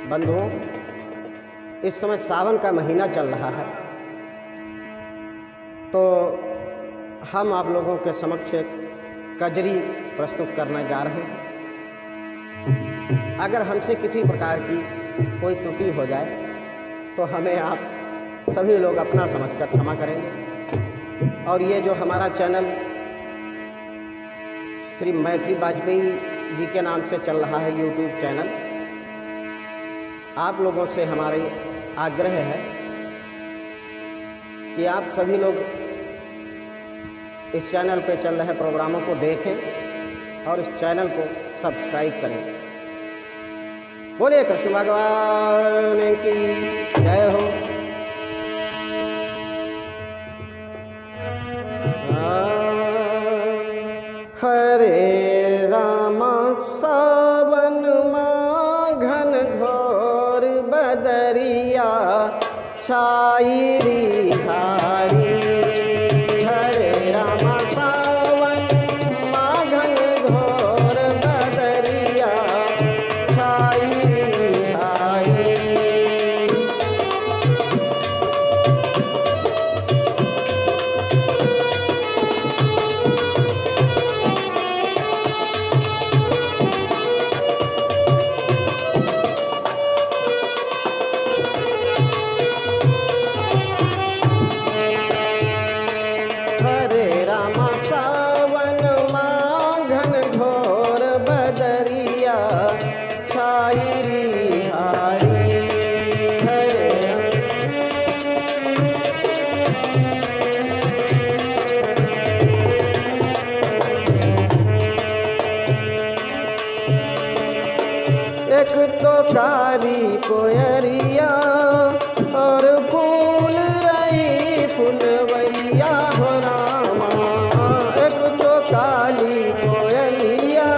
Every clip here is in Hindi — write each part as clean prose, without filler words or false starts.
बंधुओं, इस समय सावन का महीना चल रहा है, तो हम आप लोगों के समक्ष एक कजरी प्रस्तुत करने जा रहे हैं। अगर हमसे किसी प्रकार की कोई त्रुटि हो जाए तो हमें आप सभी लोग अपना समझकर क्षमा करेंगे। और ये जो हमारा चैनल श्री मैथिली वाजपेयी जी के नाम से चल रहा है यूट्यूब चैनल, आप लोगों से हमारी आग्रह है कि आप सभी लोग इस चैनल पे चल रहे प्रोग्रामों को देखें और इस चैनल को सब्सक्राइब करें। बोलिए कृष्ण भगवान की जय हो। हरे राम सावन माघन घोर बदरिया छाई हारी। हरे राम सावन माघन घोर बदरिया छाई हारी। हरे राम सावन माघन घोर बदरिया छाई हारी। हरे एक तो कारी कोयरिया और फूल रही फुलवैया हो रामा। एक तो काली कोयलिया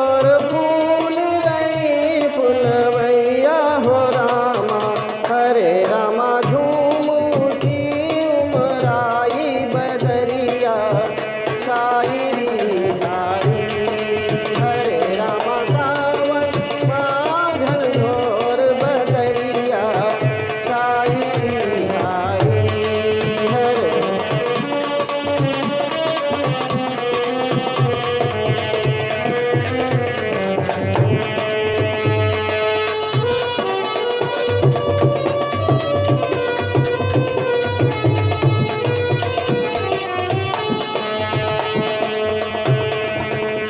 और फूल रही फुलवैया हो रामा। हरे रामा झूम उठी उमराई बदरिया छाई हारी। हरे रामा सावन माघन घोर बदरिया छाई हारी।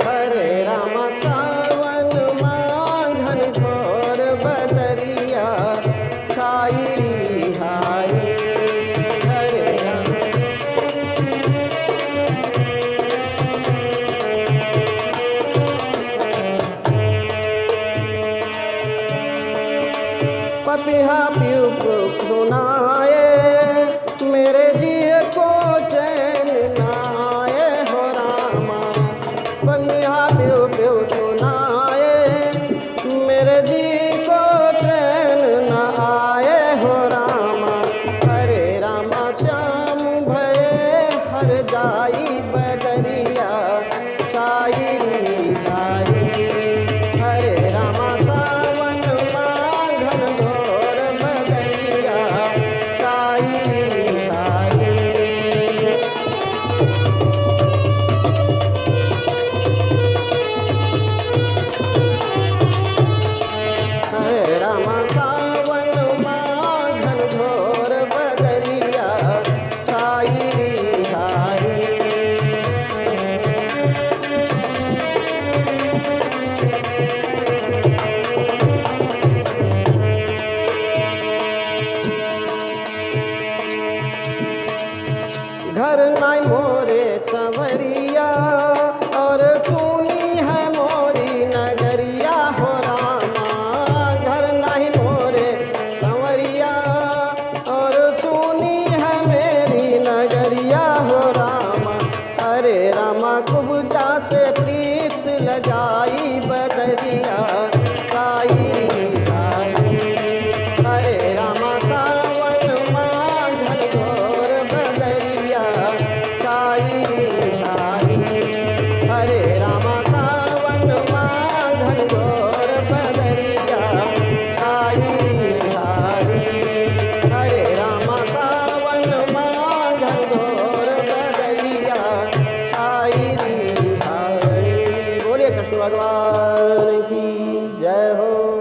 हरे राम सावन माघन घोर बदरिया छाई हारी। हरे राम पपिहा पीऊ सुनाए मेरे जिए को चैन नाए हो रामा। पपिहा पीऊ सुनाए मेरे जी को चैन न आए हो रामा। हरे रामा श्याम भये हर जाई बदरिया छाई हारी। हरे रामा सावन माघन घोर बदरिया छाई हारी। भगवान की जय हो।